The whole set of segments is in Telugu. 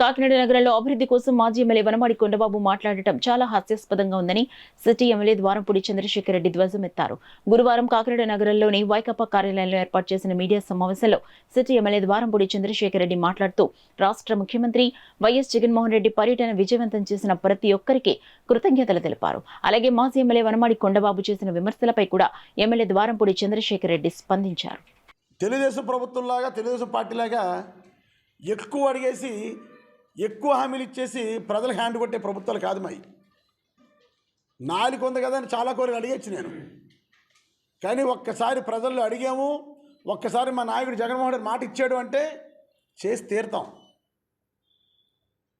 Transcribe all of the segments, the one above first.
కాకినాడ నగరంలో అభివృద్ధి కోసం మాజీ ఎమ్మెల్యే వనమాడి కొండబాబు మాట్లాడటం చాలా హాస్యాస్పదంగా ఉందని సిటీ ఎమ్మెల్యే ద్వారంపూడి చంద్రశేఖర్ రెడ్డి ధ్వజమెత్తారు. గురువారం కాకినాడ నగరంలోని వైకాపా కార్యాలయంలో ఏర్పాటు చేసిన మీడియా సమావేశంలో సిటీ ఎమ్మెల్యే ద్వారంపూడి చంద్రశేఖర్ రెడ్డి మాట్లాడుతూ రాష్ట్ర ముఖ్యమంత్రి వైఎస్ జగన్మోహన్ రెడ్డి పర్యటన విజయవంతం చేసిన ప్రతి ఒక్కరికి కృతజ్ఞతలు తెలిపారు. అలాగే మాజీ ఎమ్మెల్యే వనమాడి కొండబాబు చేసిన విమర్శలపై కూడా ఎమ్మెల్యే ద్వారంపూడి చంద్రశేఖర్ రెడ్డి స్పందించారు. తెలుగుదేశం ప్రభుత్వంలాగా తెలుగుదేశం పార్టీలాగా ఎక్కువ అడిగేసి ఎక్కువ హామీలు ఇచ్చేసి ప్రజలకు హ్యాండ్ కొట్టే ప్రభుత్వాలు కాదు మాయి. నాలుగు ఉంది కదా అని చాలా కోరికలు అడిగేచ్చు నేను, కానీ ఒక్కసారి ప్రజల్లో అడిగాము, ఒక్కసారి మా నాయకుడు జగన్మోహన్ రెడ్డి మాట ఇచ్చాడు అంటే చేసి తీరుతాం.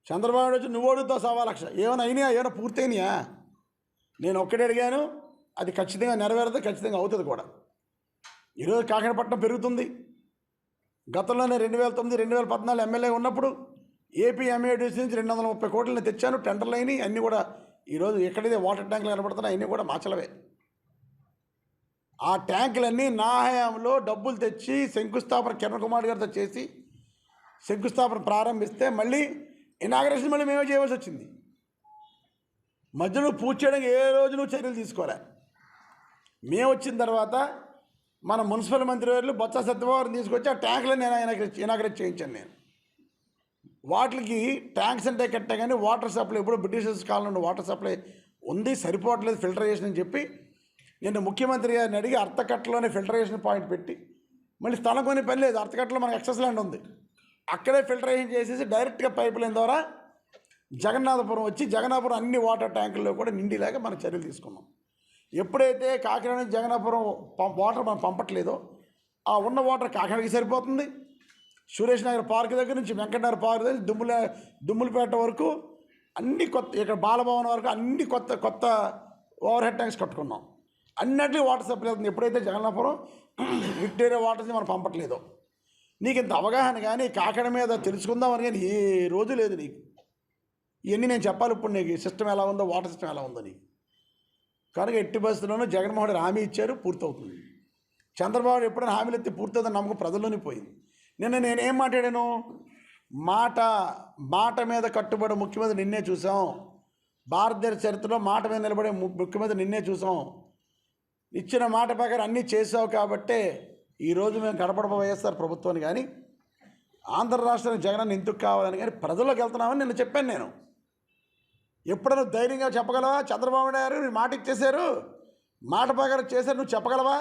చంద్రబాబు నాయుడు వచ్చి నువ్వు అడుగుతావు 1,00,000 ఏమైనా అయినాయా, ఏమైనా పూర్తయినాయా? నేను ఒక్కడే అడిగాను, అది ఖచ్చితంగా నెరవేరదు, ఖచ్చితంగా అవుతుంది కూడా. ఈరోజు కాకినాడపట్నం పెరుగుతుంది. గతంలోనే 2009, 2014 ఎమ్మెల్యే ఉన్నప్పుడు ఏపీ ఎంఏడిసి నుంచి 230 కోట్లని తెచ్చాను. టెండర్లు అయినాయి, అన్నీ కూడా ఈరోజు ఎక్కడైతే వాటర్ ట్యాంకులు కనబడుతున్నాయి అన్నీ కూడా మాచలవే. ఆ ట్యాంకులన్నీ నా హయాంలో డబ్బులు తెచ్చి శంకుస్థాపన కిరణ్ కుమార్ గారితో చేసి శంకుస్థాపన ప్రారంభిస్తే మళ్ళీ ఇనాగరేషన్ మళ్ళీ మేమే చేయవలసి వచ్చింది. మధ్యలో పూర్తి చేయడానికి ఏ రోజు నువ్వు చర్యలు తీసుకోలే. మేము వచ్చిన తర్వాత మన మున్సిపల్ మంత్రి వారు బొత్స సత్యనారాయణ తీసుకొచ్చి ఆ ట్యాంకులను ఇనాగరేట్ చేయించాను నేను. వాటికి ట్యాంక్స్ అంటే కట్టే కానీ వాటర్ సప్లై ఇప్పుడు బ్రిటిషర్స్ కాలంలో వాటర్ సప్లై ఉంది, సరిపోవట్లేదు ఫిల్టరేషన్ అని చెప్పి నేను ముఖ్యమంత్రి గారిని అడిగి అర్తకట్టలోనే ఫిల్టరేషన్ పాయింట్ పెట్టి, మళ్ళీ స్థలం కొని పని లేదు, అర్తకట్టలో మనకు ఎక్సెస్ ల్యాండ్ ఉంది, అక్కడే ఫిల్టరేషన్ చేసేసి డైరెక్ట్గా పైప్ లైన్ ద్వారా జగన్నాథపురం వచ్చి జగన్నాథపురం అన్ని వాటర్ ట్యాంకుల్లో కూడా నిండిలాగా మనం చర్యలు తీసుకున్నాం. ఎప్పుడైతే కాకినాడ నుంచి జగన్నాపురం వాటర్ మనం పంపట్లేదో ఆ ఉన్న వాటర్ కాకినాడకి సరిపోతుంది. సురేష్ నగర్ పార్క్ దగ్గర నుంచి వెంకటనగర్ పార్క్ దగ్గర దుమ్ములపేట వరకు అన్ని కొత్త, ఇక్కడ బాలభవన్ వరకు అన్ని కొత్త ఓవర్ హెడ్ ట్యాంక్స్ కట్టుకున్నాం. అన్నింటినీ వాటర్ సప్లై అవుతుంది. ఎప్పుడైతే జగన్నాపురం విక్టోరియా వాటర్ని మనం పంపట్లేదో, నీకు ఇంత అవగాహన కానీ కాకినాడ మీద తెలుసుకుందామని కానీ ఏ రోజు లేదు నీకు. ఇవన్నీ నేను చెప్పాలి ఇప్పుడు నీకు సిస్టమ్ ఎలా ఉందో, వాటర్ సిస్టమ్ ఎలా ఉందో నీకు. కనుక ఎట్టి పరిస్థితుల్లోనూ జగన్మోహన్ రెడ్డి హామీ ఇచ్చారు, పూర్తవుతుంది. చంద్రబాబు ఎప్పుడైనా హామీలు ఎత్తి పూర్తవుతుందని నమ్మకం ప్రజల్లోనే పోయింది. నేనేం మాట్లాడాను, మాట మీద కట్టుబడి ముఖ్యమంత్రి నిన్నే చూసాం. భారతదేశ చరిత్రలో మాట మీద నిలబడే ముఖ్యమంత్రి నిన్నే చూసాం. ఇచ్చిన మాట ప్రకారం అన్నీ చేసావు కాబట్టే ఈరోజు మేము కనపడ వైఎస్ఆర్ ప్రభుత్వాన్ని కానీ ఆంధ్ర రాష్ట్రానికి జగన్ ఎందుకు కావాలని కానీ ప్రజల్లోకి వెళ్తున్నామని నిన్న చెప్పాను నేను. ఎప్పుడైనా ధైర్యంగా చెప్పగలవా? చంద్రబాబు నాయుడు గారు మాట ఇచ్చేశారు, మాట ప్రకారం చేశారు, నువ్వు చెప్పగలవా?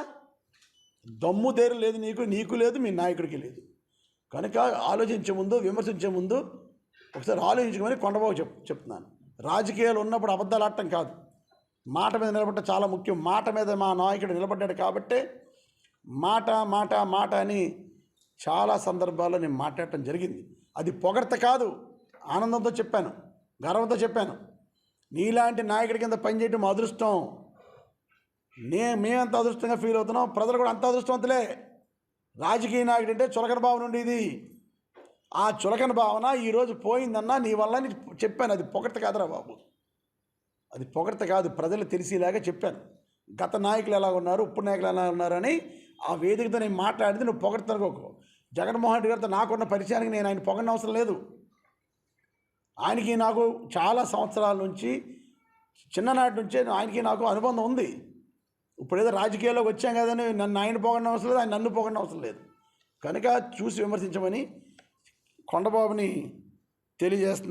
దమ్ము ధైర్యం లేదు నీకు లేదు, మీ నాయకుడికి లేదు. కనుక ఆలోచించే ముందు, విమర్శించే ముందు ఒకసారి ఆలోచించమని కొండబాబు చెప్తున్నాను. రాజకీయాలు ఉన్నప్పుడు అబద్ధాలు ఆడటం కాదు, మాట మీద నిలబడటం చాలా ముఖ్యం. మాట మీద మా నాయకుడు నిలబడ్డాడు కాబట్టే మాట అని చాలా సందర్భాల్లో నేను మాట్లాడటం జరిగింది. అది పొగడ్త కాదు, ఆనందంతో చెప్పాను, గర్వంతో చెప్పాను. నీలాంటి నాయకుడి కింద పనిచేయడం మా అదృష్టం. మేమంత అదృష్టంగా ఫీల్ అవుతున్నాం, ప్రజలు కూడా అంత అదృష్టవంతులే. రాజకీయ నాయకుడు అంటే చులకన భావన ఉండేది. ఆ చులకన భావన ఈరోజు పోయిందన్నా నీ వల్ల చెప్పాను. అది పొగడ్త కాదురా బాబు, అది పొగడ్త కాదు, ప్రజలు తెలిసేలాగా చెప్పాను. గత నాయకులు ఎలా ఉన్నారు, ఇప్పుడు నాయకులు ఎలా ఉన్నారని ఆ వేదికతో నేను మాట్లాడితే నువ్వు పొగడ్తనుకోకు. జగన్మోహన్ రెడ్డి గారితో నాకున్న పరిచయానికి నేను ఆయన పొగడిన అవసరం లేదు. ఆయనకి నాకు చాలా సంవత్సరాల నుంచి, చిన్ననాటి నుంచే ఆయనకి నాకు అనుబంధం ఉంది. ఇప్పుడు ఏదో రాజకీయాల్లోకి వచ్చాం కదని నన్ను ఆయన పొగడిన అవసరం లేదు, ఆయన నన్ను పొగడిన అవసరం లేదు. కనుక చూసి విమర్శించమని కొండబాబుని తెలియజేస్తున్నాను.